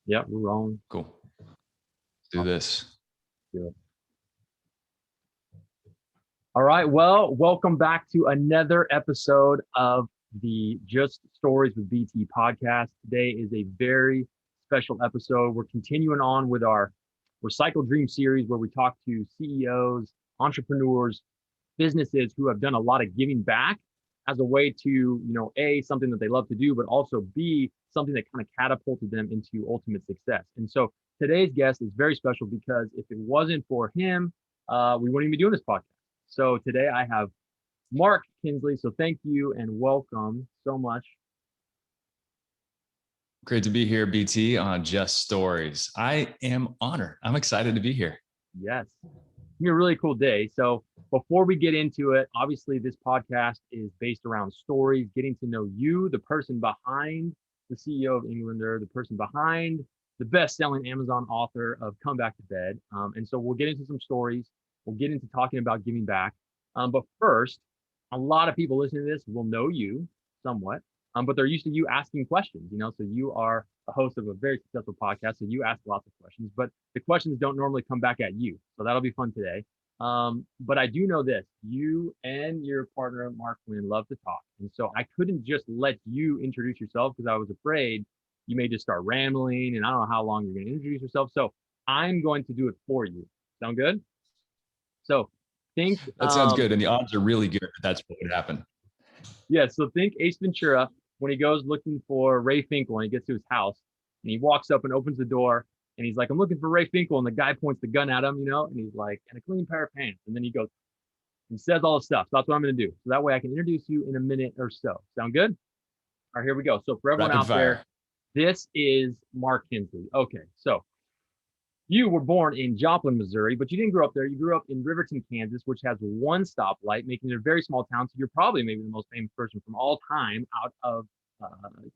Yeah, we're rolling. Cool. Let's do this. Good. All right. Well, welcome back to another episode of the Just Stories with BT podcast. Today is a very special episode. We're continuing on with our Recycle Dream series where we talk to CEOs, entrepreneurs, businesses who have done a lot of giving back as a way to, A, something that they love to do, but also B, something that kind of catapulted them into ultimate success. And so today's guest is very special because if it wasn't for him, we wouldn't even be doing this podcast. So today I have Mark Kinsley. So thank you and welcome so much. Great to be here, BT, on Just Stories. I am honored. I'm excited to be here. Yes. It's been a really cool day. So before we get into it, obviously this podcast is based around stories, getting to know you, the person behind the CEO of Englander, the person behind the best-selling Amazon author of Come Back to Bed. And so we'll get into some stories. We'll get into talking about giving back. But first, a lot of people listening to this will know you somewhat, but they're used to you asking questions, so you are a host of a very successful podcast, so you ask lots of questions, but the questions don't normally come back at you. So that'll be fun today. But I do know this, you and your partner, Mark Quinn, love to talk. And so I couldn't just let you introduce yourself because I was afraid you may just start rambling and I don't know how long you're going to introduce yourself. So I'm going to do it for you. Sound good? So think that sounds good. And the odds are really good that that's what would happen. Yeah. So think Ace Ventura when he goes looking for Ray Finkel and he gets to his house and he walks up and opens the door and he's like, I'm looking for Ray Finkel. And the guy points the gun at him, and he's like, and a clean pair of pants. And then he goes, and says all the stuff. So that's what I'm going to do. So that way I can introduce you in a minute or so. Sound good? All right, here we go. So for everyone out there, this is Mark Kinsley. Okay. So you were born in Joplin, Missouri, but you didn't grow up there. You grew up in Riverton, Kansas, which has one stoplight, making it a very small town. So you're probably maybe the most famous person from all time out of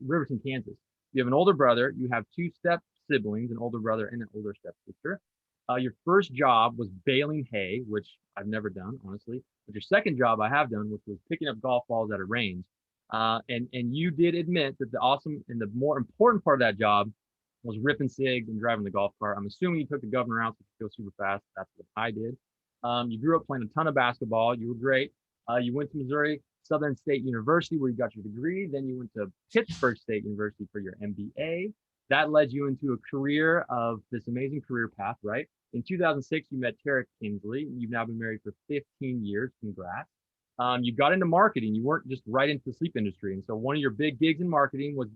Riverton, Kansas. You have an older brother. You have two step siblings, an older brother and an older stepsister. Your first job was baling hay, which I've never done, honestly. But your second job I have done, which was picking up golf balls at a range. And you did admit that the awesome and the more important part of that job was ripping cigs and driving the golf cart. I'm assuming you took the governor out so you could go super fast. That's what I did. You grew up playing a ton of basketball. You were great. You went to Missouri Southern State University where you got your degree. Then you went to Pittsburgh State University for your MBA. That led you into a career of this amazing career path, right? In 2006, you met Tara Kinsley. You've now been married for 15 years. Congrats. You got into marketing. You weren't just right into the sleep industry. And so one of your big gigs in marketing was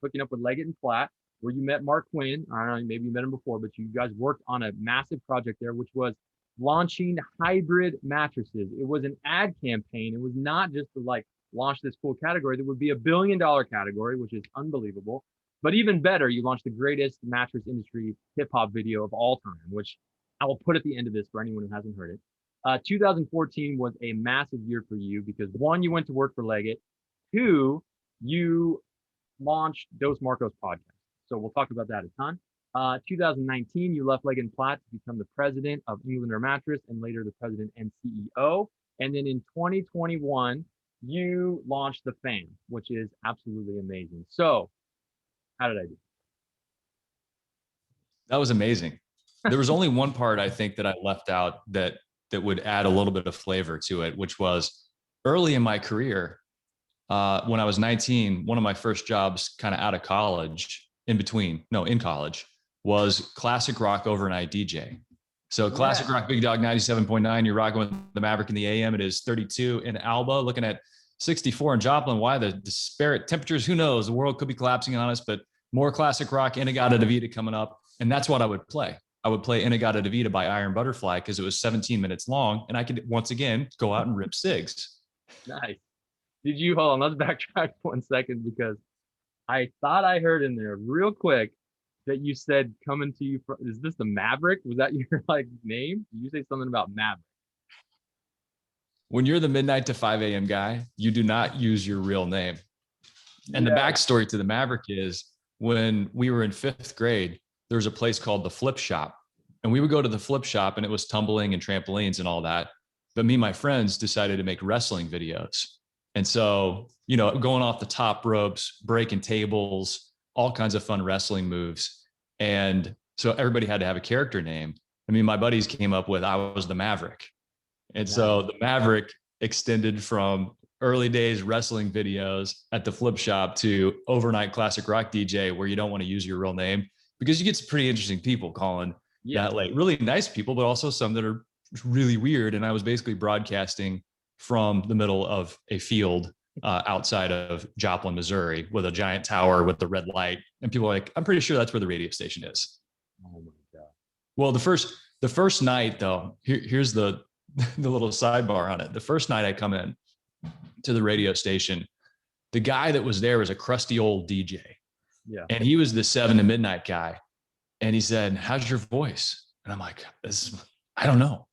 hooking up with Leggett and Platt, where you met Mark Quinn. I don't know, maybe you met him before, but you guys worked on a massive project there, which was launching hybrid mattresses. It was an ad campaign. It was not just to launch this cool category. There would be $1 billion category, which is unbelievable. But even better, you launched the greatest mattress industry hip hop video of all time, which I will put at the end of this for anyone who hasn't heard it. 2014 was a massive year for you because one, you went to work for Leggett. Two, you launched Dos Marcos podcast. So we'll talk about that a ton. 2019, you left Leggett & Platt to become the president of Englander Mattress and later the president and CEO. And then in 2021, you launched The Fan, which is absolutely amazing. So how did I do? That was amazing. There was only one part I think that I left out that would add a little bit of flavor to it, which was early in my career, when I was 19, one of my first jobs kind of out of college, in college, was classic rock overnight DJ. So classic rock, Big Dog 97.9, you're rocking with the Maverick in the AM. It is 32 in Alba, looking at 64 in Joplin. Why the disparate temperatures? Who knows? The world could be collapsing on us, but more classic rock, In-A-Gadda-Da-Vida coming up. And that's what I would play. I would play In-A-Gadda-Da-Vida by Iron Butterfly because it was 17 minutes long. And I could, once again, go out and rip cigs. Nice. Hold on, let's backtrack 1 second because I thought I heard in there real quick that you said coming to you from, is this the Maverick? Was that your name? Did you say something about Maverick? When you're the midnight to 5 a.m. guy, you do not use your real name. And the backstory to the Maverick is when we were in 5th grade, there was a place called the Flip Shop. And we would go to the Flip Shop and it was tumbling and trampolines and all that. But me and my friends decided to make wrestling videos. And so, going off the top ropes, breaking tables, all kinds of fun wrestling moves. And so everybody had to have a character name. I mean, my buddies came up with, I was the Maverick. And so the Maverick extended from early days wrestling videos at the flip shop to overnight classic rock DJ, where you don't want to use your real name because you get some pretty interesting people calling that, like really nice people, but also some that are really weird. And I was basically broadcasting from the middle of a field outside of Joplin, Missouri, with a giant tower with the red light. And people are like, I'm pretty sure that's where the radio station is. Oh my God. Well, the first night though, here's the little sidebar on it. The first night I come in to the radio station, the guy that was there was a crusty old DJ. Yeah. And he was the 7 to midnight guy. And he said, how's your voice? And I'm like, I don't know.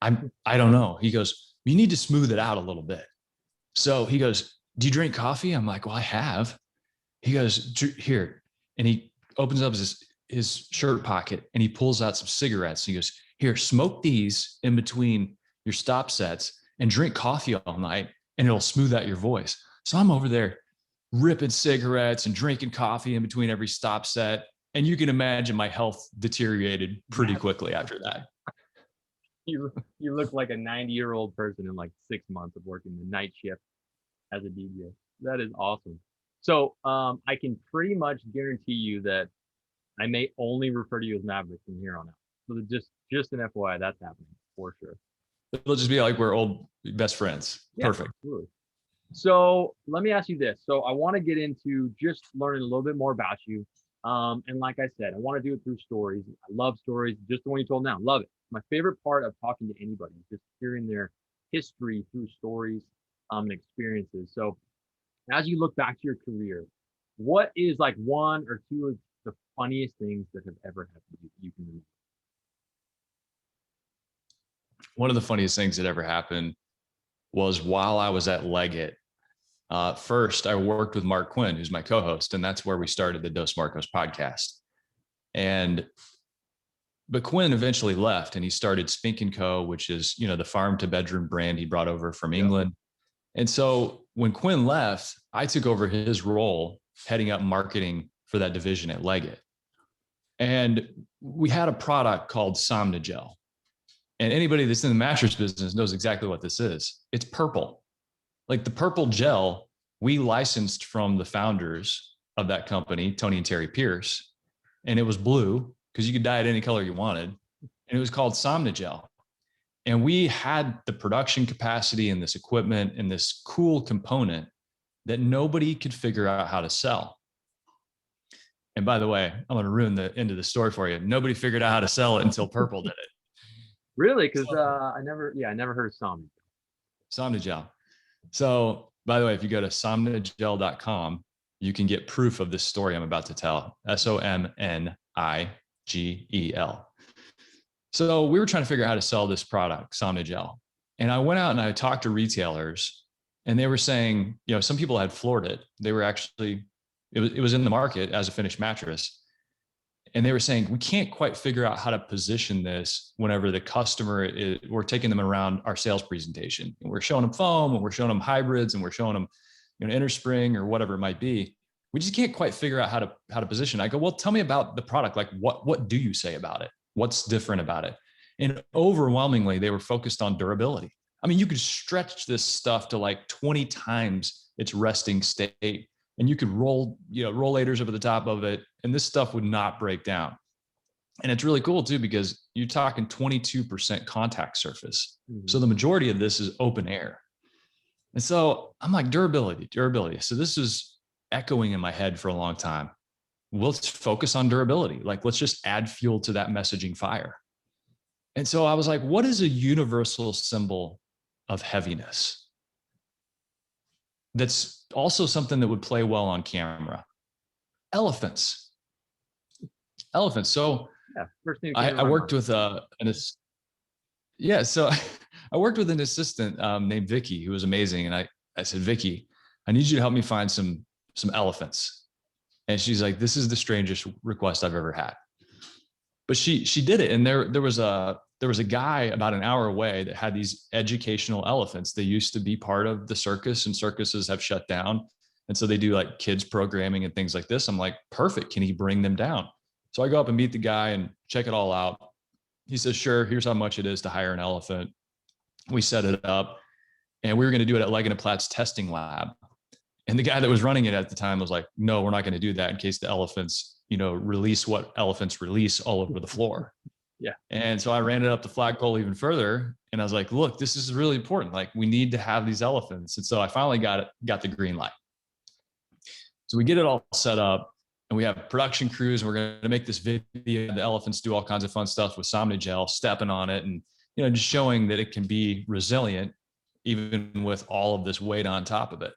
I don't know. He goes, you need to smooth it out a little bit. So he goes, do you drink coffee? I'm like, well, I have. He goes, here. And he opens up his shirt pocket and he pulls out some cigarettes. He goes, here, smoke these in between your stop sets and drink coffee all night and it'll smooth out your voice. So I'm over there ripping cigarettes and drinking coffee in between every stop set. And you can imagine my health deteriorated pretty quickly after that. You look like a 90-year-old person in like 6 months of working the night shift as a DJ. That is awesome. So I can pretty much guarantee you that I may only refer to you as Maverick from here on out. So just an FYI, that's happening for sure. It'll just be like we're old best friends. Yeah, perfect. Absolutely. So let me ask you this. So I want to get into just learning a little bit more about you. And like I said, I want to do it through stories. I love stories, just the one you told now. Love it. My favorite part of talking to anybody is just hearing their history through stories and experiences. So as you look back to your career, what is like one or two of the funniest things that have ever happened you can remember? One of the funniest things that ever happened was while I was at Leggett. First, I worked with Mark Quinn, who's my co-host, and that's where we started the Dos Marcos podcast. But Quinn eventually left and he started Spink & Co., which is, the farm to bedroom brand he brought over from England. And so when Quinn left, I took over his role heading up marketing for that division at Leggett. And we had a product called Somnigel. And anybody that's in the mattress business knows exactly what this is. It's purple. Like the purple gel we licensed from the founders of that company, Tony and Terry Pierce. And it was blue because you could dye it any color you wanted. And it was called Somnigel. And we had the production capacity and this equipment and this cool component that nobody could figure out how to sell. And by the way, I'm going to ruin the end of the story for you. Nobody figured out how to sell it until Purple did it. Really? Because I never heard of Somnigel. So by the way, if you go to somnigel.com, you can get proof of this story I'm about to tell. Somnigel. So we were trying to figure out how to sell this product, Somnigel. And I went out and I talked to retailers and they were saying, some people had floored it. They were actually, it was in the market as a finished mattress. And they were saying, we can't quite figure out how to position this whenever the customer we're taking them around our sales presentation. And we're showing them foam and we're showing them hybrids and we're showing them, inner spring or whatever it might be. We just can't quite figure out how to position. I go, well, tell me about the product. Like what do you say about it? What's different about it? And overwhelmingly, they were focused on durability. I mean, you could stretch this stuff to like 20 times its resting state. And you could roll rollators over the top of it, and this stuff would not break down. And it's really cool too, because you're talking 22% contact surface. Mm-hmm. So the majority of this is open air. And so I'm like, durability. So this is echoing in my head for a long time. Let's focus on durability. Like, let's just add fuel to that messaging fire. And so I was like, what is a universal symbol of heaviness? That's also something that would play well on camera. Elephants. So first thing I worked with so I worked with an assistant named Vicky, who was amazing. And I said, Vicky, I need you to help me find some elephants. And she's like, this is the strangest request I've ever had. But she did it. And there was a guy about an hour away that had these educational elephants. They used to be part of the circus, and circuses have shut down. And so they do like kids programming and things like this. I'm like, perfect. Can he bring them down? So I go up and meet the guy and check it all out. He says, sure, here's how much it is to hire an elephant. We set it up, and we were going to do it at Leggett and Platt's testing lab. And the guy that was running it at the time was like, no, we're not going to do that in case the elephants, release what elephants release all over the floor. Yeah. And so I ran it up the flagpole even further. And I was like, look, this is really important. Like, we need to have these elephants. And so I finally got the green light. So we get it all set up, and we have production crews, and we're going to make this video. The elephants do all kinds of fun stuff with Somnigel, stepping on it, and, just showing that it can be resilient even with all of this weight on top of it.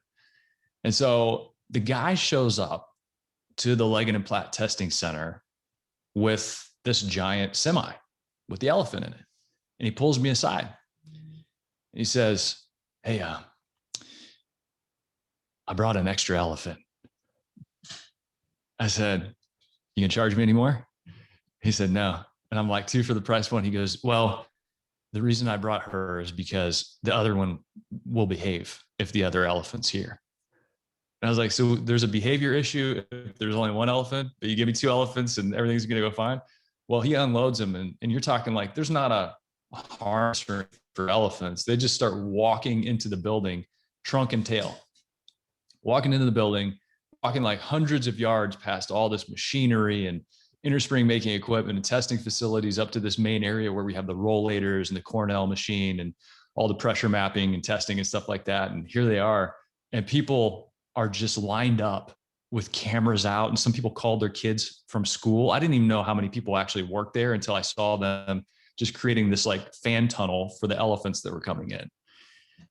And so the guy shows up to the Leggett and Platt testing center with this giant semi with the elephant in it. And he pulls me aside. And he says, hey, I brought an extra elephant. I said, you can charge me any more? He said, no. And I'm like, 2 for the price of 1. He goes, well, the reason I brought her is because the other one will behave if the other elephant's here. And I was like, so there's a behavior issue if there's only 1 elephant, but you give me 2 elephants and everything's going to go fine. Well, he unloads them, and you're talking like there's not a harness for elephants. They just start walking into the building, trunk and tail, walking into the building, walking like hundreds of yards past all this machinery and innerspring making equipment and testing facilities up to this main area where we have the rollators and the Cornell machine and all the pressure mapping and testing and stuff like that. And here they are. And people are just lined up with cameras out. And some people called their kids from school. I didn't even know how many people actually worked there until I saw them just creating this like fan tunnel for the elephants that were coming in.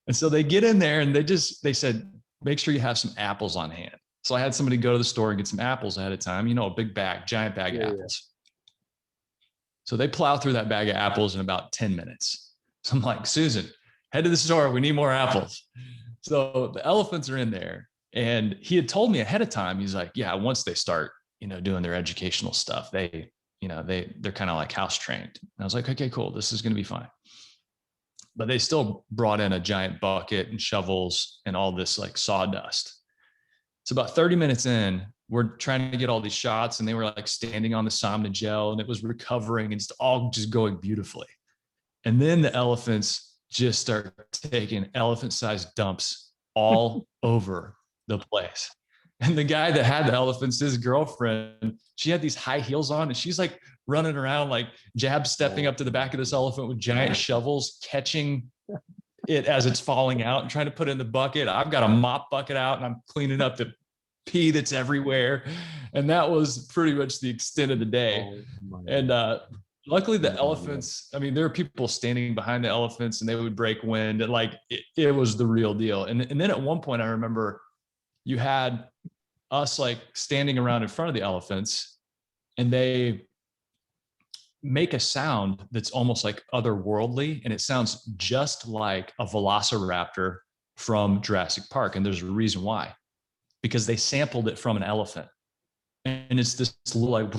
And so they get in there, and they said, make sure you have some apples on hand. So I had somebody go to the store and get some apples ahead of time, a big bag, giant bag of apples. So they plow through that bag of apples in about 10 minutes. So I'm like, Susan, head to the store. We need more apples. So the elephants are in there, and he had told me ahead of time, he's like, yeah, once they start, doing their educational stuff, they're kind of like house trained. And I was like, okay, cool. This is going to be fine. But they still brought in a giant bucket and shovels and all this like sawdust. So about 30 minutes in, we're trying to get all these shots, and they were like standing on the Somnigel, and it was recovering, and it's all just going beautifully. And then the elephants just start taking elephant-sized dumps all over the place. And the guy that had the elephants, his girlfriend, she had these high heels on, and she's like running around, like stepping up to the back of this elephant with giant shovels, catching it as it's falling out and trying to put it in the bucket. I've got a mop bucket out, and I'm cleaning up the pee that's everywhere. And that was pretty much the extent of the day. And luckily the elephants, there are people standing behind the elephants, and they would break wind, and like it was the real deal. And then at one point I remember you had us like standing around in front of the elephants, and they make a sound that's almost like otherworldly, and it sounds just like a velociraptor from Jurassic Park. And there's a reason why, because they sampled it from an elephant, and it's this little like,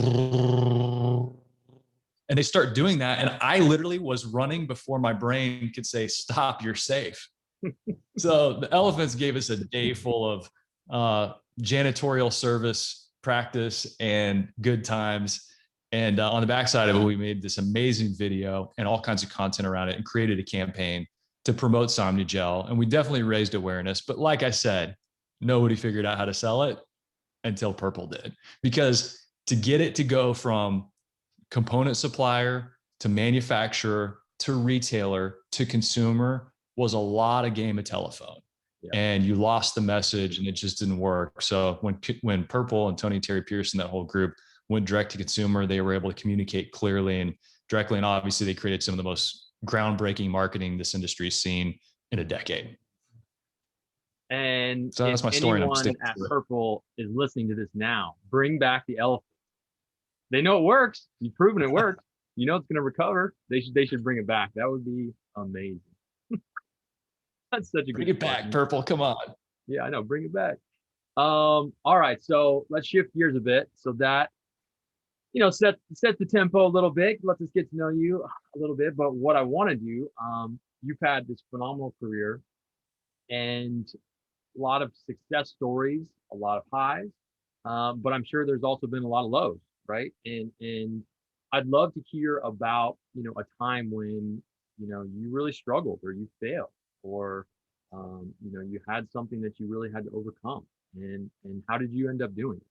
and they start doing that, and I literally was running before my brain could say stop, you're safe. So the elephants gave us a day full of janitorial service practice and good times. And on the backside of it, we made this amazing video and all kinds of content around it, and created a campaign to promote Somnigel. And we definitely raised awareness. But like I said, nobody figured out how to sell it until Purple did. Because to get it to go from component supplier to manufacturer to retailer to consumer was a lot of game of telephone. Yeah. And you lost the message, and it just didn't work. So when Purple and Tony Terry Pearson, that whole group, went direct to consumer, they were able to communicate clearly and directly. And obviously they created some of the most groundbreaking marketing this industry's seen in a decade. And so that's my story. Anyone at Purple is listening to this now, bring back the elephant. They know it works. You've proven it works. It's going to recover. They should bring it back. That would be amazing. That's such a good bring it back, Purple. Come on. Yeah, I know. Bring it back. All right. So let's shift gears a bit. So that, set the tempo a little bit. Let us get to know you a little bit. But what I want to do, you've had this phenomenal career and a lot of success stories, a lot of highs. But I'm sure there's also been a lot of lows, right? And I'd love to hear about, a time when, you really struggled or you failed or, you had something that you really had to overcome. And how did you end up doing it?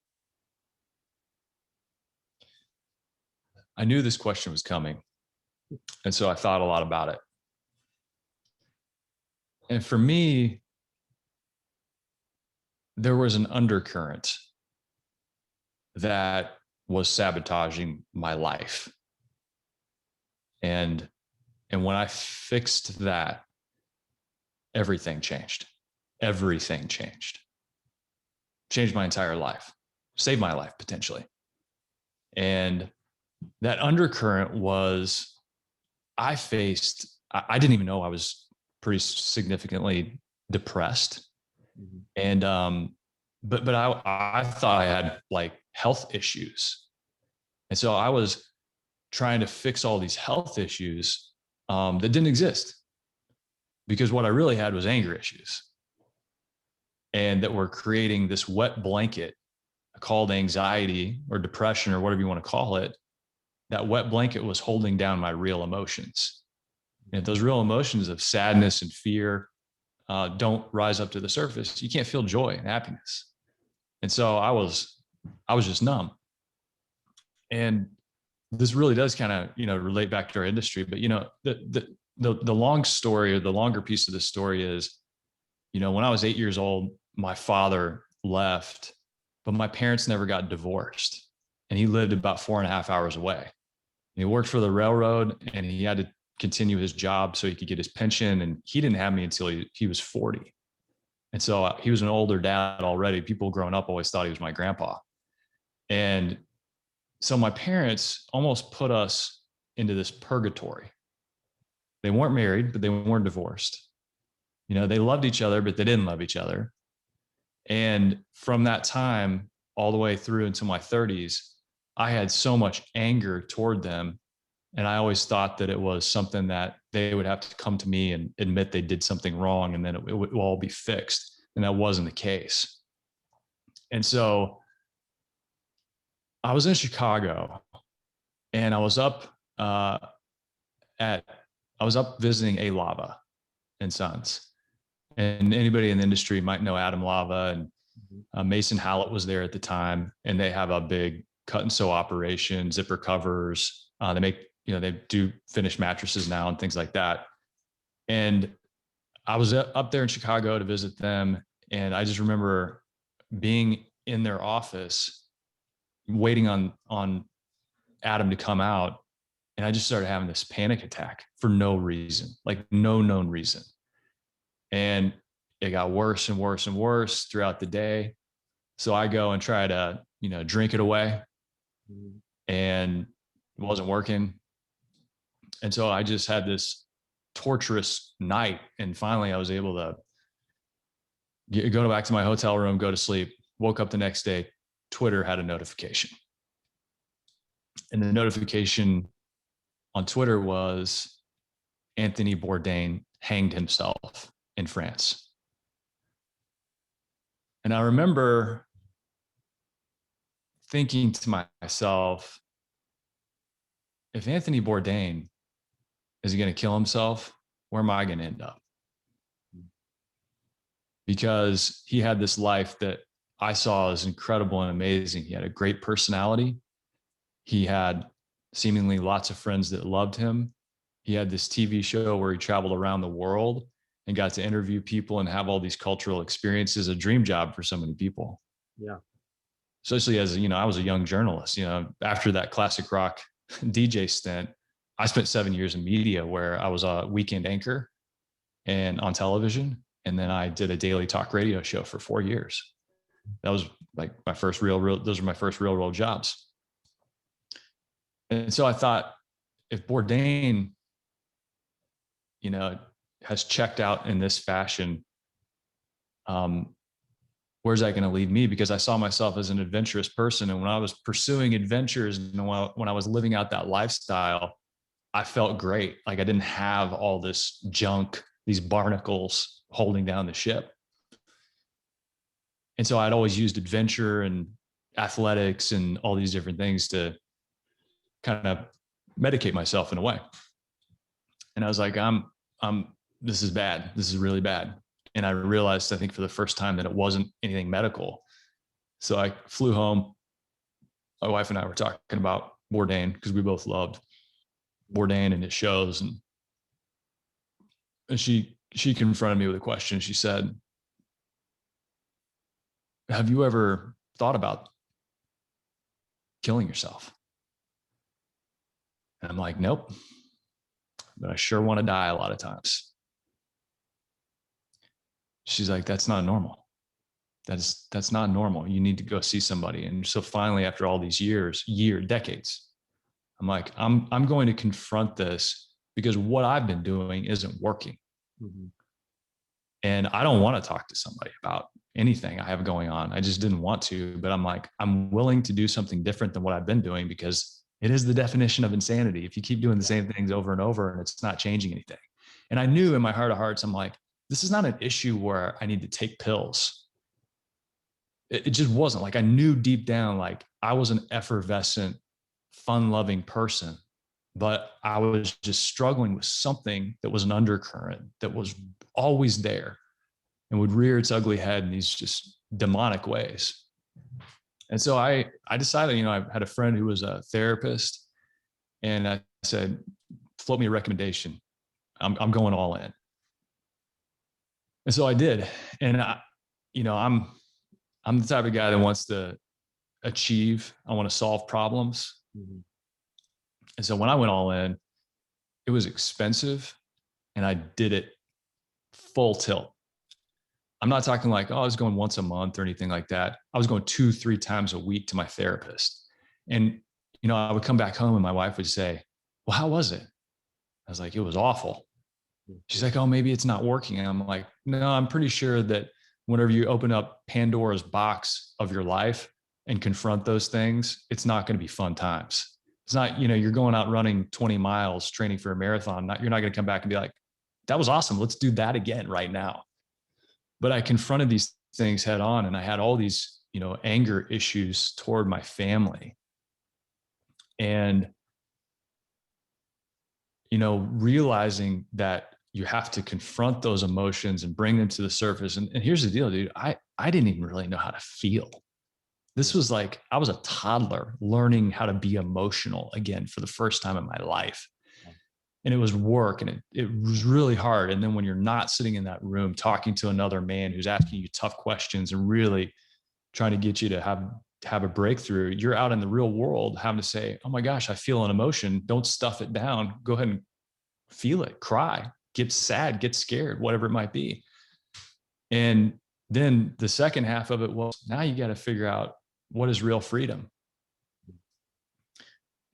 I knew this question was coming. And so I thought a lot about it. And for me, there was an undercurrent that was sabotaging my life. And when I fixed that, everything changed. Everything changed. Changed my entire life. Saved my life potentially. And that undercurrent was I didn't even know I was pretty significantly depressed. Mhm. And but I thought I had like health issues. And so I was trying to fix all these health issues that didn't exist, because what I really had was anger issues, and that were creating this wet blanket called anxiety or depression or whatever you want to call it. That wet blanket was holding down my real emotions. And if those real emotions of sadness and fear don't rise up to the surface, you can't feel joy and happiness. And so I was just numb. And this really does kind of, relate back to our industry. But, the long story, or the longer piece of the story is, when I was 8 years old, my father left, but my parents never got divorced. And he lived about 4.5 hours away. And he worked for the railroad, and he had to continue his job so he could get his pension. And he didn't have me until he was 40. And so he was an older dad already. People growing up always thought he was my grandpa. And so my parents almost put us into this purgatory. They weren't married, but they weren't divorced. They loved each other, but they didn't love each other. And from that time all the way through into my 30s, I had so much anger toward them. And I always thought that it was something that they would have to come to me and admit they did something wrong, and then it would all be fixed. And that wasn't the case. And so I was in Chicago, and I was up visiting A Lava and Sons. And anybody in the industry might know Adam Lava, and Mason Hallett was there at the time, and they have a big cut and sew operation, zipper covers. They make, they do finished mattresses now and things like that. And I was up there in Chicago to visit them. And I just remember being in their office, waiting on Adam to come out. And I just started having this panic attack for no reason, like no known reason. And it got worse and worse and worse throughout the day. So I go and try to, drink it away, and it wasn't working. And so I just had this torturous night. And finally I was able to go back to my hotel room, go to sleep, woke up the next day. Twitter had a notification. And the notification on Twitter was Anthony Bourdain hanged himself in France. And I remember thinking to myself, if Anthony Bourdain is going to kill himself, where am I going to end up? Because he had this life that I saw as incredible and amazing. He had a great personality. He had seemingly lots of friends that loved him. He had this TV show where he traveled around the world and got to interview people and have all these cultural experiences, a dream job for so many people. Yeah. Especially as, I was a young journalist, after that classic rock DJ stint, I spent 7 years in media, where I was a weekend anchor and on television. And then I did a daily talk radio show for 4 years. That was like my first those were my first real world jobs. And so I thought, if Bourdain, has checked out in this fashion, where's that going to lead me? Because I saw myself as an adventurous person. And when I was pursuing adventures and when I was living out that lifestyle, I felt great. Like I didn't have all this junk, these barnacles holding down the ship. And so I'd always used adventure and athletics and all these different things to kind of medicate myself in a way. And I was like, this is bad. This is really bad. And I realized, I think for the first time, that it wasn't anything medical. So I flew home. My wife and I were talking about Bourdain because we both loved Bourdain and his shows. And she confronted me with a question. She said, have you ever thought about killing yourself? And I'm like, nope, but I sure want to die a lot of times. She's like, that's not normal. That's not normal. You need to go see somebody. And so finally, after all these decades, I'm like, I'm going to confront this because what I've been doing isn't working. Mm-hmm. And I don't want to talk to somebody about anything I have going on. I just didn't want to, but I'm like, I'm willing to do something different than what I've been doing, because it is the definition of insanity if you keep doing the same things over and over and it's not changing anything. And I knew in my heart of hearts, I'm like, this is not an issue where I need to take pills. It just wasn't. Like, I knew deep down, like, I was an effervescent, fun-loving person, but I was just struggling with something that was an undercurrent that was always there and would rear its ugly head in these just demonic ways. And so I decided, I had a friend who was a therapist, and I said, float me a recommendation. I'm going all in. And so I did. And I'm the type of guy that wants to achieve. I want to solve problems. Mm-hmm. And so when I went all in, it was expensive, and I did it full tilt. I'm not talking like, I was going once a month or anything like that. I was going 2-3 times a week to my therapist. And, I would come back home and my wife would say, well, how was it? I was like, it was awful. She's like, oh, maybe it's not working. And I'm like, no, I'm pretty sure that whenever you open up Pandora's box of your life and confront those things, it's not going to be fun times. It's not, you're going out running 20 miles, training for a marathon. You're not going to come back and be like, that was awesome. Let's do that again right now. But I confronted these things head on, and I had all these, anger issues toward my family. And, realizing that you have to confront those emotions and bring them to the surface. And here's the deal, dude. I didn't even really know how to feel. This was like, I was a toddler learning how to be emotional again for the first time in my life. And it was work, and it was really hard. And then when you're not sitting in that room talking to another man who's asking you tough questions and really trying to get you to have a breakthrough, you're out in the real world having to say, oh my gosh, I feel an emotion. Don't stuff it down. Go ahead and feel it, cry, get sad, get scared, whatever it might be. And then the second half of it was, now you got to figure out, what is real freedom?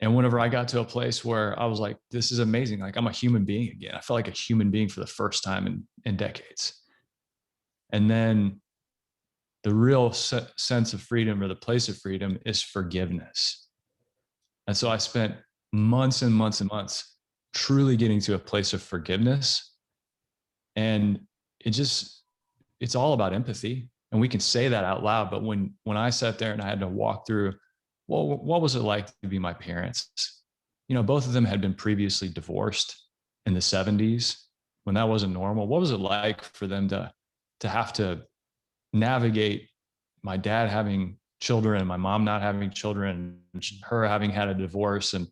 And whenever I got to a place where I was like, this is amazing. Like, I'm a human being again. I felt like a human being for the first time in decades. And then the real sense of freedom, or the place of freedom, is forgiveness. And so I spent months and months and months truly getting to a place of forgiveness. And it's all about empathy. And we can say that out loud. But when I sat there and I had to walk through, well, what was it like to be my parents? Both of them had been previously divorced in the 70s when that wasn't normal. What was it like for them to have to navigate my dad having children and my mom not having children, her having had a divorce, and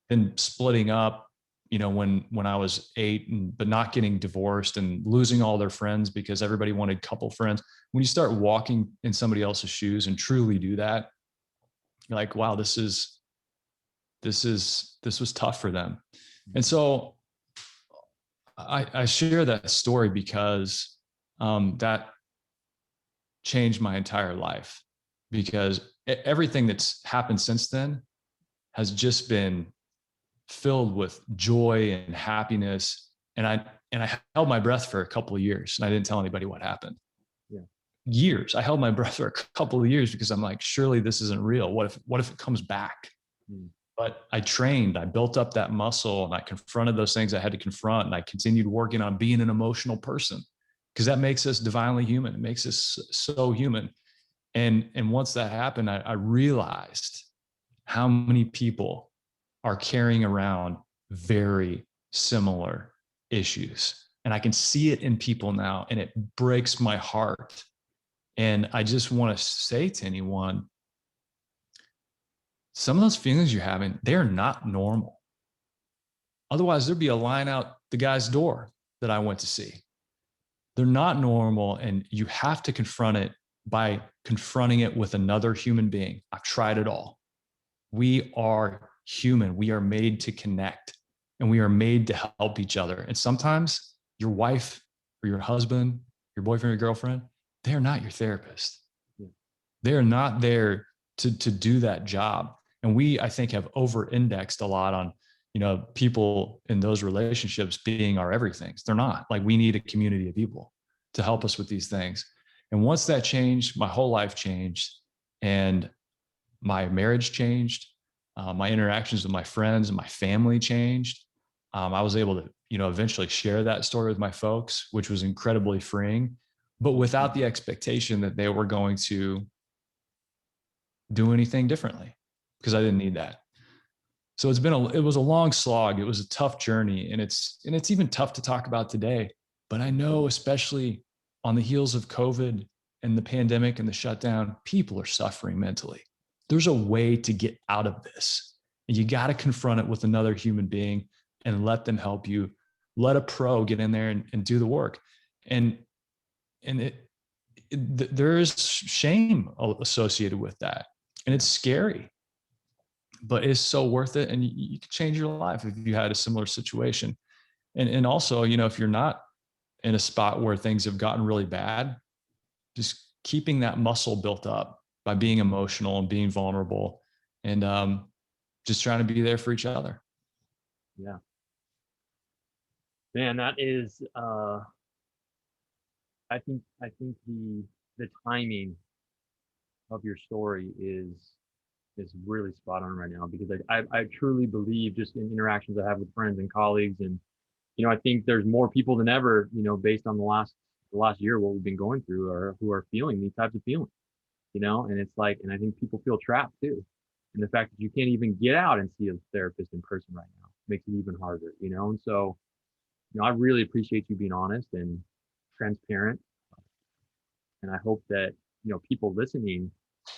then splitting up, when I was 8, but not getting divorced, and losing all their friends because everybody wanted couple friends. When you start walking in somebody else's shoes and truly do that, you're like, wow, this was tough for them. And so I share that story because that changed my entire life, because everything that's happened since then has just been filled with joy and happiness. And I held my breath for a couple of years, and I didn't tell anybody what happened. Years. I held my breath for a couple of years because I'm like, surely this isn't real. What if it comes back? But I trained, I built up that muscle, and I confronted those things I had to confront. And I continued working on being an emotional person, because that makes us divinely human. It makes us so human. And once that happened, I realized how many people are carrying around very similar issues. And I can see it in people now, and it breaks my heart. And I just want to say to anyone, some of those feelings you're having, they're not normal. Otherwise, there'd be a line out the guy's door that I went to see. They're not normal, and you have to confront it by confronting it with another human being. I've tried it all. We are human. We are made to connect, and we are made to help each other. And sometimes your wife or your husband, your boyfriend or girlfriend, they're not your therapist. They're not there to do that job. And we, I think, have over-indexed a lot on, people in those relationships being our everythings. They're not. Like, we need a community of people to help us with these things. And once that changed, my whole life changed, and my marriage changed. My interactions with my friends and my family changed. I was able to, eventually share that story with my folks, which was incredibly freeing, but without the expectation that they were going to do anything differently, because I didn't need that. So it was a long slog. It was a tough journey, and it's even tough to talk about today. But I know, especially on the heels of COVID and the pandemic and the shutdown, people are suffering mentally. There's a way to get out of this, and you got to confront it with another human being and let them help you. Let a pro get in there and do the work. And there is shame associated with that, and it's scary, but it's so worth it. And you can change your life if you had a similar situation. And also, if you're not in a spot where things have gotten really bad, just keeping that muscle built up by being emotional and being vulnerable, and just trying to be there for each other. Yeah. Man, that is I think the timing of your story is really spot on right now, because I truly believe, just in interactions I have with friends and colleagues, and I think there's more people than ever, based on the last year, what we've been going through, or who are feeling these types of feelings, and it's like, and I think people feel trapped too. And the fact that you can't even get out and see a therapist in person right now makes it even harder, and so, I really appreciate you being honest and transparent. And I hope that, people listening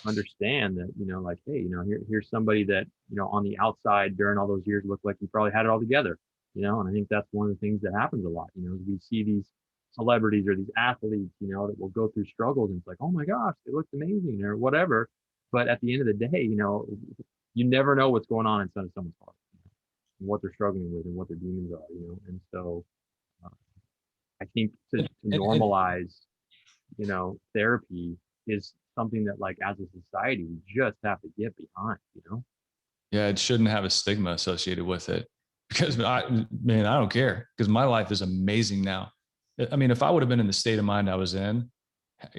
understand that, like, hey, here's somebody that, on the outside during all those years looked like you probably had it all together, and I think that's one of the things that happens a lot, we see these celebrities or these athletes, that will go through struggles, and it's like, oh my gosh, they looked amazing or whatever. But at the end of the day, you never know what's going on inside of someone's heart, and what they're struggling with and what their demons are, and so uh, I think to normalize, therapy is something that, like, as a society, we just have to get behind. Yeah, it shouldn't have a stigma associated with it, because I don't care, because my life is amazing now. I mean, if I would have been in the state of mind I was in,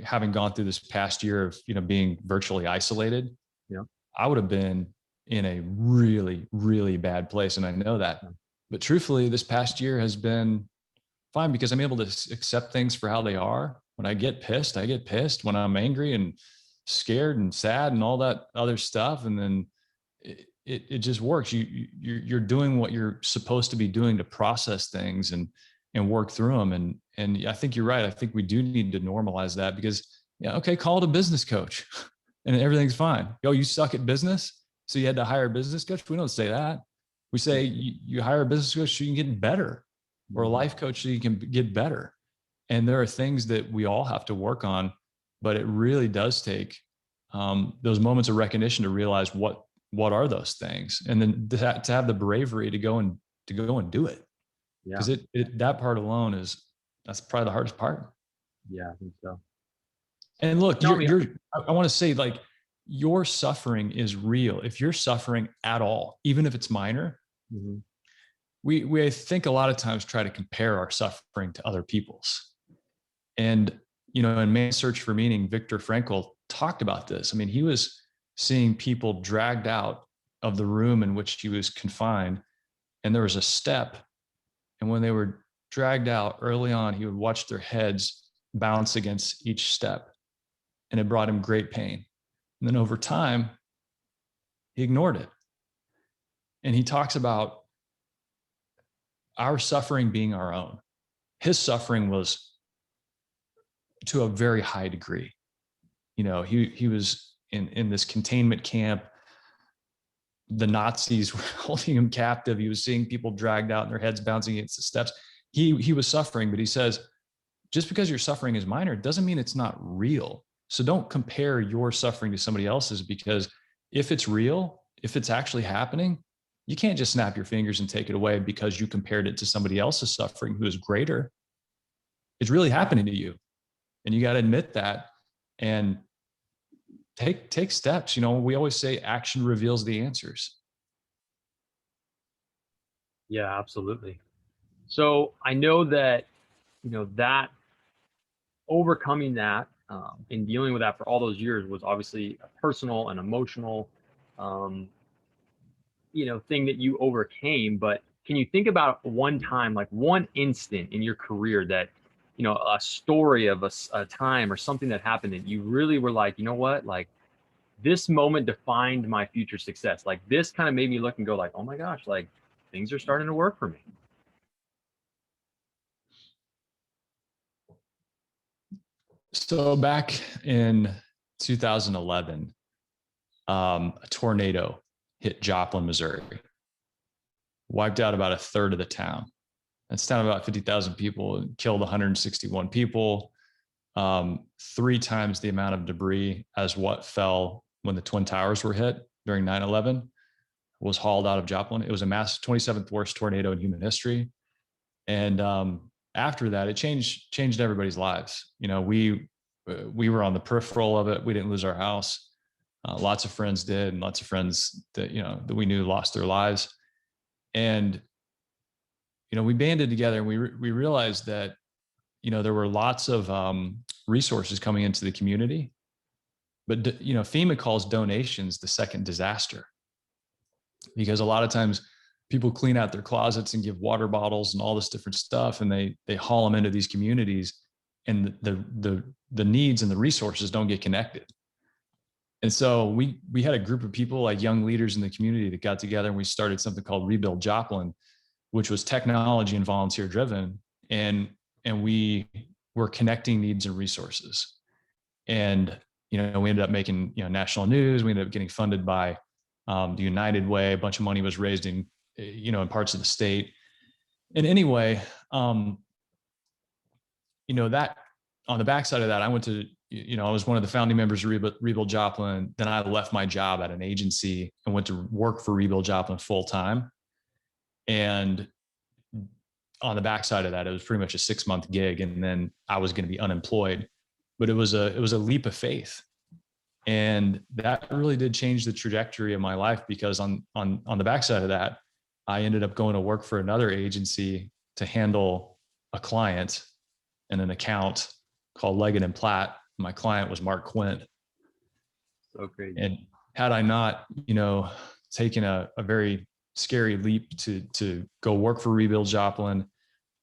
having gone through this past year of, being virtually isolated, Yeah. I would have been in a really, really bad place. And I know that. But truthfully, this past year has been fine, because I'm able to accept things for how they are. When I get pissed, I get pissed. When I'm angry and scared and sad and all that other stuff, and then it just works. You're doing what you're supposed to be doing to process things and work through them. And I think you're right. I think we do need to normalize that, because, yeah, okay, call it a business coach and everything's fine. Yo, you suck at business, so you had to hire a business coach. We don't say that. We say you hire a business coach so you can get better, or a life coach so you can get better. And there are things that we all have to work on, but it really does take those moments of recognition to realize what are those things, and then to have the bravery to go and do it. Yeah. Because that part alone that's probably the hardest part. Yeah, I think so. And look, I want to say, like, your suffering is real. If you're suffering at all, even if it's minor, Mm-hmm. we I think a lot of times try to compare our suffering to other people's. And, in Man's Search for Meaning, Viktor Frankl talked about this. I mean, he was seeing people dragged out of the room in which he was confined, and there was a step. And when they were dragged out early on, he would watch their heads bounce against each step. and it brought him great pain. And then over time, he ignored it. And he talks about our suffering being our own. His suffering was to a very high degree. You know, he was in this containment camp. The Nazis were holding him captive. He was seeing people dragged out and their heads bouncing against the steps. He was suffering, but he says, just because your suffering is minor doesn't mean it's not real. So don't compare your suffering to somebody else's, because if it's real, if it's actually happening, you can't just snap your fingers and take it away because you compared it to somebody else's suffering who is greater. It's really happening to you. And you got to admit that and take steps. You know, we always say action reveals the answers. Yeah, absolutely. So I know that, you know, that overcoming that and dealing with that for all those years was obviously a personal and emotional, um, you know, thing that you overcame. But can you think about one time, like one instant in your career that, you know, a story of a time or something that happened that you really were like, you know what, like this moment defined my future success. Like this kind of made me look and go like, oh my gosh, like things are starting to work for me. So back in 2011, a tornado hit Joplin, Missouri, wiped out about a third of the town. That's down about 50,000 people, and killed 161 people, 3 times the amount of debris as what fell when the Twin Towers were hit during 9/11 was hauled out of Joplin. It was a massive 27th worst tornado in human history. And after that, it changed everybody's lives. You know, we were on the peripheral of it. We didn't lose our house. Lots of friends did, and lots of friends that, you know, that we knew lost their lives. And, you know, we banded together and we realized that, you know, there were lots of resources coming into the community, but, you know, FEMA calls donations the second disaster, because a lot of times people clean out their closets and give water bottles and all this different stuff, and they haul them into these communities, and the needs and the resources don't get connected. And so we had a group of people, like young leaders in the community, that got together and we started something called Rebuild Joplin, which was technology and volunteer driven. And we were connecting needs and resources. And, you know, we ended up making, you know, national news. We ended up getting funded by the United Way. A bunch of money was raised in, you know, in parts of the state. And anyway, you know, that on the backside of that, I went to, you know, I was one of the founding members of Rebuild Joplin. Then I left my job at an agency and went to work for Rebuild Joplin full time. And on the backside of that, it was pretty much a 6-month gig, and then I was going to be unemployed. But it was a leap of faith, and that really did change the trajectory of my life, because on the backside of that, I ended up going to work for another agency to handle a client and an account called Leggett and Platt. My client was Mark Quint. So crazy. And had I not, you know, taken a very scary leap to go work for Rebuild Joplin,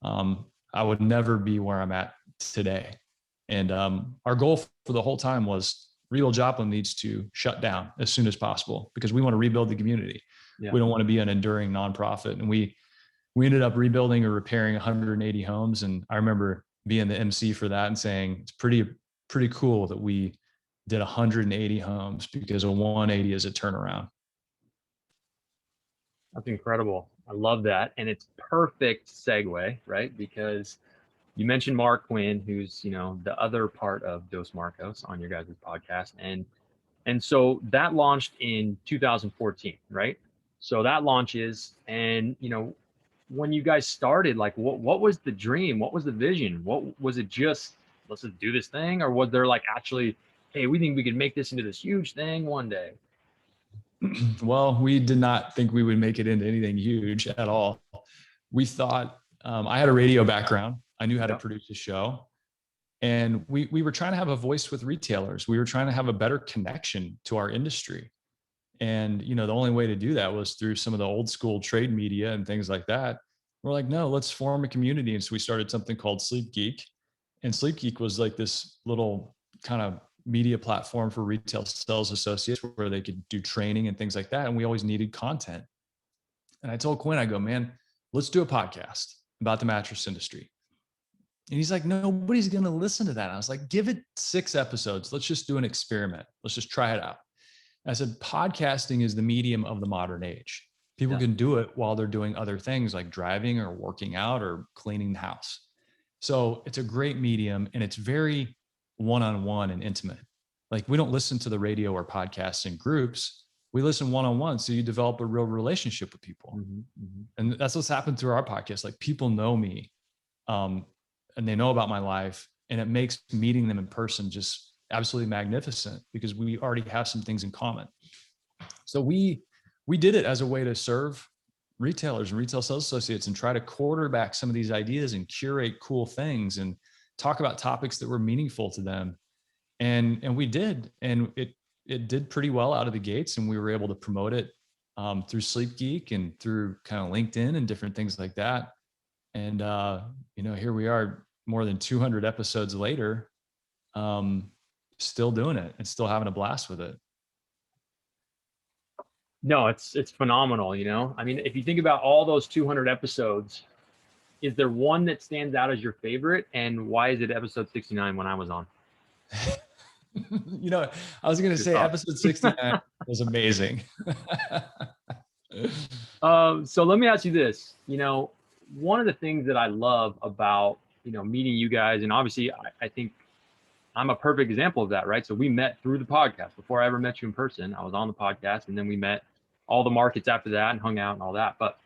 I would never be where I'm at today. And our goal for the whole time was Rebuild Joplin needs to shut down as soon as possible, because we want to rebuild the community. Yeah. We don't want to be an enduring nonprofit. And we ended up rebuilding or repairing 180 homes. And I remember being the MC for that and saying, it's pretty cool that we did 180 homes, because a 180 is a turnaround. That's incredible. I love that. And it's perfect segue, right? Because you mentioned Mark Quinn, who's, you know, the other part of Dos Marcos on your guys' podcast. And so that launched in 2014, right? So that launches, and, you know, when you guys started, like what was the dream? What was the vision? What was it? Just let's just do this thing? Or was there like actually, hey, we think we could make this into this huge thing one day? Well, we did not think we would make it into anything huge at all. We thought, I had a radio background. I knew how to produce a show. And we were trying to have a voice with retailers. We were trying to have a better connection to our industry. And, you know, the only way to do that was through some of the old school trade media and things like that. We're like, no, let's form a community. And so we started something called Sleep Geek. And Sleep Geek was like this little kind of media platform for retail sales associates where they could do training and things like that. And we always needed content. And I told Quinn, I go, man, let's do a podcast about the mattress industry. And he's like, nobody's going to listen to that. And I was like, give it 6 episodes. Let's just do an experiment. Let's just try it out. I said, podcasting is the medium of the modern age. People can do it while they're doing other things like driving or working out or cleaning the house. So it's a great medium, and it's very one-on-one and intimate. Like, we don't listen to the radio or podcasts in groups. We listen one-on-one. So you develop a real relationship with people. And that's what's happened through our podcast. Like, people know me, and they know about my life, and it makes meeting them in person just absolutely magnificent because we already have some things in common. So we did it as a way to serve retailers and retail sales associates and try to quarterback some of these ideas and curate cool things and talk about topics that were meaningful to them. And we did, and it did pretty well out of the gates, and we were able to promote it through Sleep Geek and through kind of LinkedIn and different things like that. And here we are more than 200 episodes later, still doing it and still having a blast with it. No, it's phenomenal. I mean, if you think about all those 200 episodes, is there one that stands out as your favorite? And why is it episode 69 when I was on? I was going to say episode 69 was amazing. So let me ask you this. One of the things that I love about, meeting you guys, and obviously I think I'm a perfect example of that, right? So we met through the podcast. Before I ever met you in person, I was on the podcast, and then we met all the markets after that and hung out and all that. But,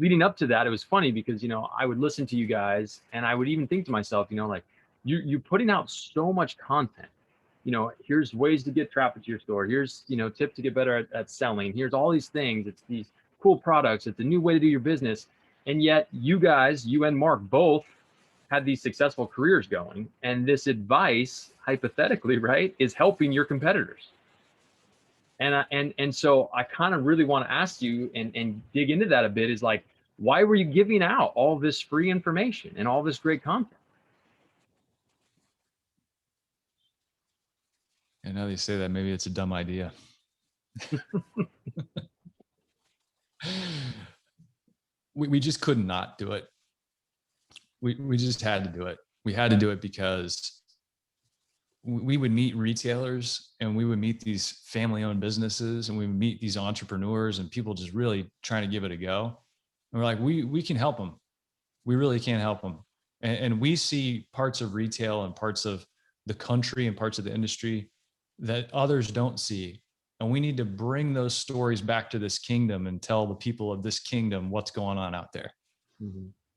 leading up to that, it was funny because, I would listen to you guys and I would even think to myself, like, you're putting out so much content. Here's ways to get traffic to your store. Here's, tips to get better at selling. Here's all these things. It's these cool products. It's a new way to do your business. And yet you guys, you and Mark both had these successful careers going. And this advice, hypothetically, right, is helping your competitors. And so I kind of really want to ask you and dig into that a bit, is like, why were you giving out all this free information and all this great content? And now they say that maybe it's a dumb idea. We just could not do it. We just had to do it. We had to do it because we would meet retailers and we would meet these family-owned businesses and we would meet these entrepreneurs and people just really trying to give it a go. And we're like, we can help them. We really can help them. And we see parts of retail and parts of the country and parts of the industry that others don't see. And we need to bring those stories back to this kingdom and tell the people of this kingdom what's going on out there.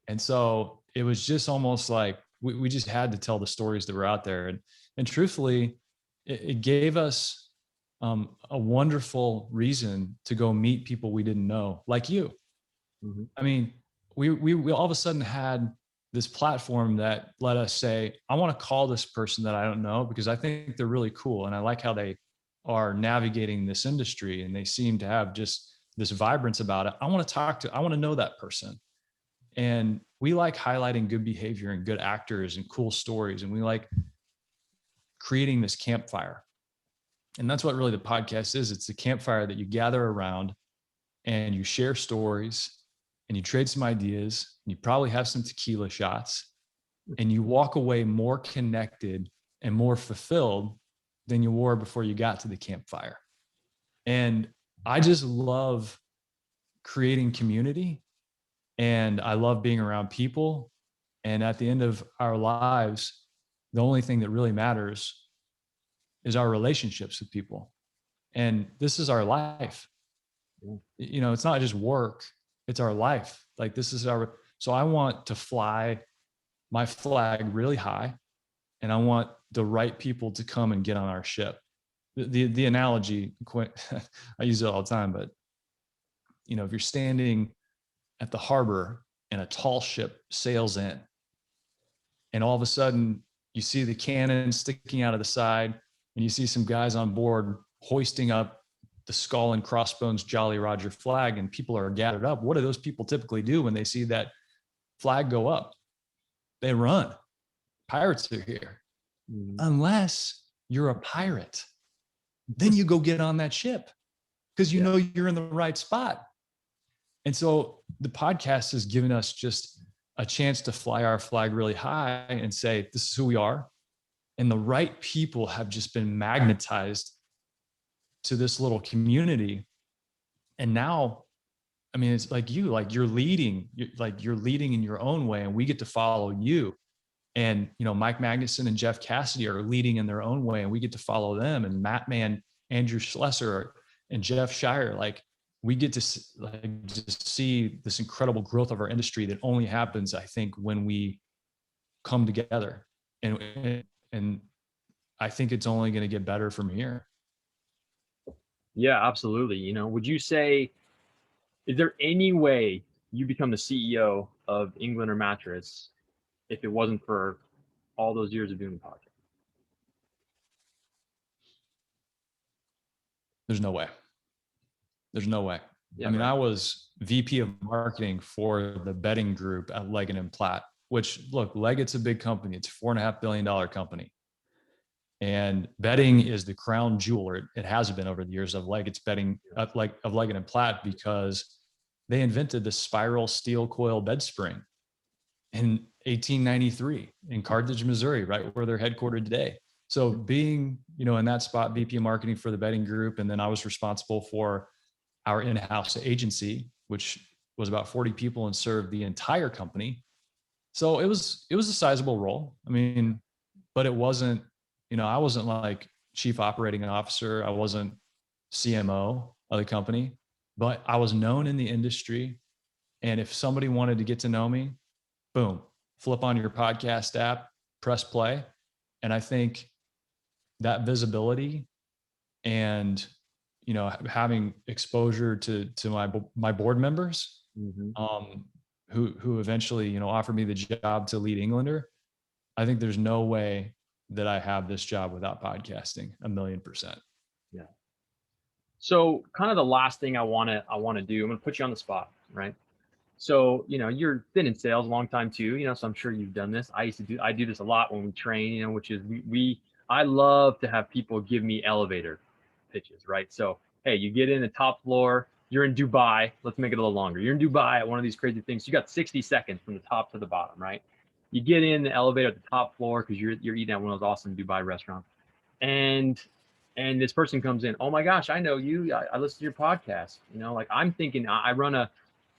And so it was just almost like we just had to tell the stories that were out there. And truthfully, it gave us a wonderful reason to go meet people we didn't know, like you. I mean, we all of a sudden had this platform that let us say, I want to call this person that I don't know because I think they're really cool. And I like how they are navigating this industry and they seem to have just this vibrance about it. I want to know that person. And we like highlighting good behavior and good actors and cool stories. And we like creating this campfire. And that's what really the podcast is. It's the campfire that you gather around and you share stories and you trade some ideas. And you probably have some tequila shots and you walk away more connected and more fulfilled than you were before you got to the campfire. And I just love creating community. And I love being around people. And at the end of our lives, the only thing that really matters is our relationships with people. And this is our life. It's not just work, it's our life. Like so I want to fly my flag really high and I want the right people to come and get on our ship. The analogy, I use it all the time, but if you're standing at the harbor and a tall ship sails in and all of a sudden you see the cannon sticking out of the side and you see some guys on board hoisting up the skull and crossbones Jolly Roger flag and people are gathered up. What do those people typically do when they see that flag go up? They run. Pirates are here. unless you're a pirate. Then you go get on that ship because you know you're in the right spot. And so the podcast has given us just a chance to fly our flag really high and say, this is who we are. And the right people have just been magnetized to this little community. And now, I mean, it's like you're leading in your own way, and we get to follow you. And, Mike Magnuson and Jeff Cassidy are leading in their own way, and we get to follow them. And Matt Mann, Andrew Schlesser, and Jeff Shire, we get to just see this incredible growth of our industry that only happens, I think, when we come together. And I think it's only going to get better from here. Yeah, absolutely. Would you say, is there any way you become the CEO of Englander Mattress if it wasn't for all those years of doing the podcast? There's no way. There's no way. Yeah, I mean, right. I was VP of marketing for the bedding group at Leggett and Platt, which, look, Leggett's a big company. It's a $4.5 billion company. And bedding is the crown jewel, or it has been over the years, of Leggett's bedding, of Leggett and Platt, because they invented the spiral steel coil bed spring in 1893 in Carthage, Missouri, right where they're headquartered today. So being, in that spot, VP of marketing for the bedding group, and then I was responsible for our in-house agency, which was about 40 people and served the entire company. So it was a sizable role. I mean, but it wasn't, I wasn't like chief operating officer. I wasn't CMO of the company, but I was known in the industry. And if somebody wanted to get to know me, boom, flip on your podcast app, press play. And I think that visibility and, having exposure to my board members, who eventually, offered me the job to lead Englander. I think there's no way that I have this job without podcasting, 1,000,000%. Yeah. So kind of the last thing I want to do, I'm going to put you on the spot, right? So, you're been in sales a long time too, so I'm sure you've done this. I do this a lot when we train, which is I love to have people give me elevator pitches, right? So, hey, you get in the top floor, you're in Dubai. Let's make it a little longer. You're in Dubai at one of these crazy things. You got 60 seconds from the top to the bottom, right? You get in the elevator at the top floor because you're eating at one of those awesome Dubai restaurants. And this person comes in, oh my gosh, I know you. I listen to your podcast. I'm thinking I run a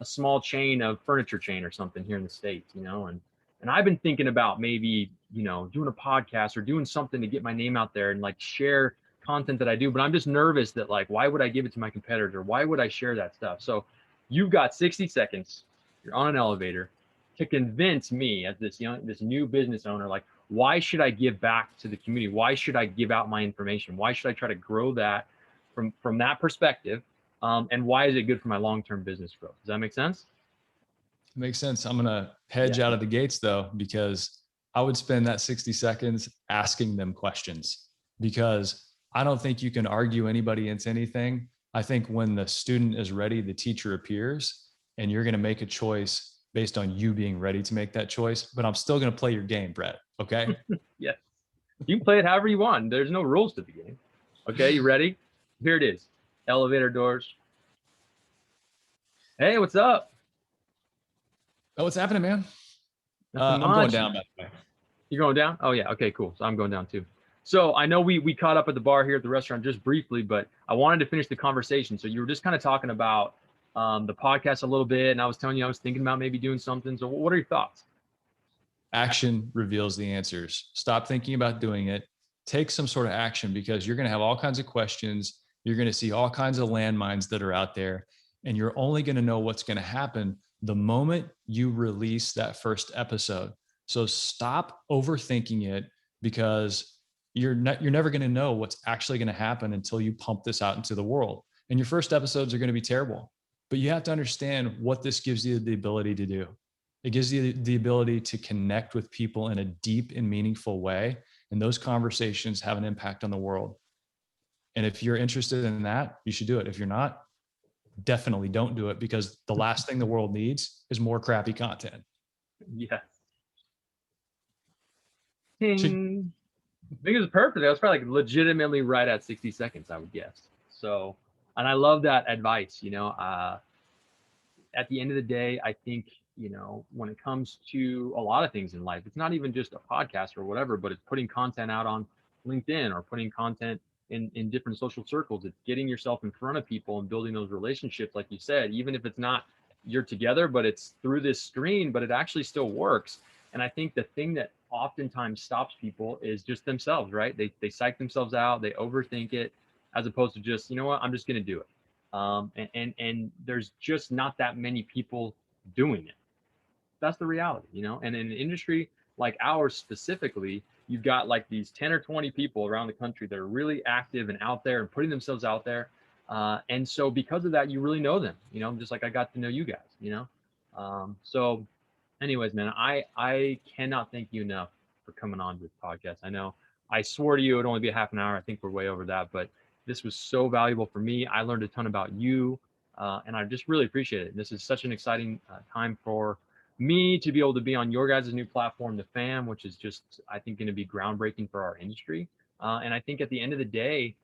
small chain of furniture chain or something here in the States, and I've been thinking about maybe, doing a podcast or doing something to get my name out there and share content that I do, but I'm just nervous that why would I give it to my competitors, or why would I share that stuff? So you've got 60 seconds, you're on an elevator, to convince me as this new business owner, why should I give back to the community? Why should I give out my information? Why should I try to grow that from that perspective? And why is it good for my long-term business growth? Does that make sense? It makes sense. I'm going to hedge out of the gates though, because I would spend that 60 seconds asking them questions, because I don't think you can argue anybody into anything. I think when the student is ready, the teacher appears, and you're going to make a choice based on you being ready to make that choice. But I'm still going to play your game, Brett. Okay. Yes. You can play it however you want. There's no rules to the game. Okay. You ready? Here it is. Elevator doors. Hey, what's up? Oh, what's happening, man? I'm going down, by the way. You're going down? Oh yeah. Okay, cool. So I'm going down too. So I know we caught up at the bar here at the restaurant just briefly, but I wanted to finish the conversation. So you were just kind of talking about the podcast a little bit, and I was telling you I was thinking about maybe doing something. So what are your thoughts? Action reveals the answers. Stop thinking about doing it. Take some sort of action, because you're going to have all kinds of questions. You're going to see all kinds of landmines that are out there, and you're only going to know what's going to happen the moment you release that first episode. So stop overthinking it, because you're never going to know what's actually going to happen until you pump this out into the world. And your first episodes are going to be terrible, but you have to understand what this gives you the ability to do. It gives you the ability to connect with people in a deep and meaningful way. And those conversations have an impact on the world. And if you're interested in that, you should do it. If you're not, definitely don't do it, because the last thing the world needs is more crappy content. Yes. Ting. think it was perfect. That was probably like legitimately right at 60 seconds, I would guess. So, and I love that advice. At the end of the day, I think, when it comes to a lot of things in life, it's not even just a podcast or whatever, but it's putting content out on LinkedIn or putting content in different social circles. It's getting yourself in front of people and building those relationships, like you said, even if it's not you're together, but it's through this screen, but it actually still works. And I think the thing that oftentimes stops people is just themselves, right? They psych themselves out, they overthink it, as opposed to just, you know what, I'm just going to do it. And there's just not that many people doing it. That's the reality. And in an industry like ours specifically, you've got like these 10 or 20 people around the country that are really active and out there and putting themselves out there. And so because of that, you really know them, just like I got to know you guys. So anyways, man, I cannot thank you enough for coming on this podcast. I know I swore to you it would only be a half an hour. I think we're way over that, but this was so valuable for me. I learned a ton about you, and I just really appreciate it. This is such an exciting time for me to be able to be on your guys' new platform, the Fam, which is just, I think, going to be groundbreaking for our industry. And I think at the end of the day,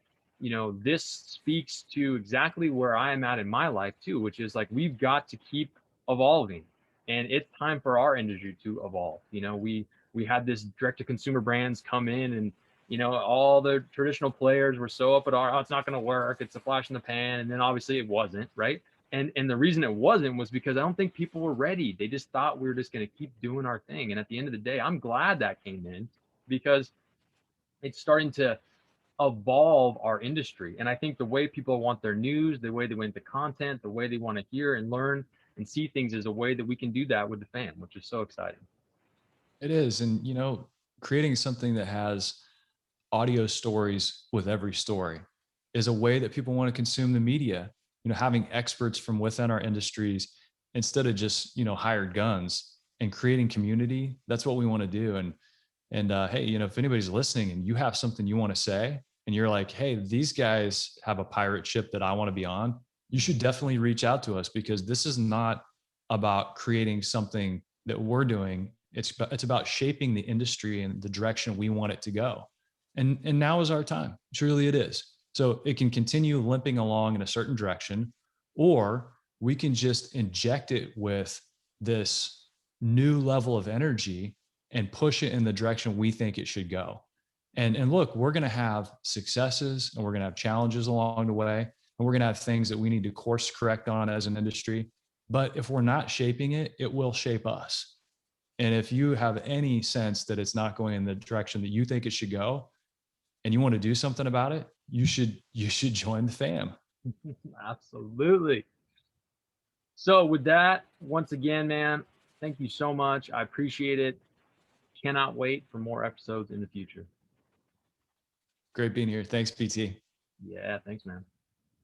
this speaks to exactly where I am at in my life too, which is like we've got to keep evolving, and it's time for our industry to evolve. We had this direct to consumer brands come in, and all the traditional players were so up at our, oh, it's not going to work, it's a flash in the pan, and then obviously it wasn't, right? And the reason it wasn't was because I don't think people were ready. They just thought we were just going to keep doing our thing. And at the end of the day, I'm glad that came in, because it's starting to evolve our industry. And I think the way people want their news, the way they want the content, the way they want to hear and learn and see things is a way that we can do that with the Fam, which is so exciting. It is. And, creating something that has audio stories with every story is a way that people want to consume the media. Having experts from within our industries instead of just, hired guns, and creating community. That's what we want to do. And hey, if anybody's listening and you have something you want to say and you're like, hey, these guys have a pirate ship that I want to be on, you should definitely reach out to us, because this is not about creating something that we're doing. It's about shaping the industry in the direction we want it to go. And now is our time. Truly it is. So it can continue limping along in a certain direction, or we can just inject it with this new level of energy and push it in the direction we think it should go. And look, we're going to have successes and we're going to have challenges along the way. And we're going to have things that we need to course correct on as an industry. But if we're not shaping it, it will shape us. And if you have any sense that it's not going in the direction that you think it should go, and you want to do something about it, you should join the Fam. Absolutely. So with that, once again, man, thank you so much. I appreciate it. Cannot wait for more episodes in the future. Great being here. Thanks, PT. Yeah, thanks, man.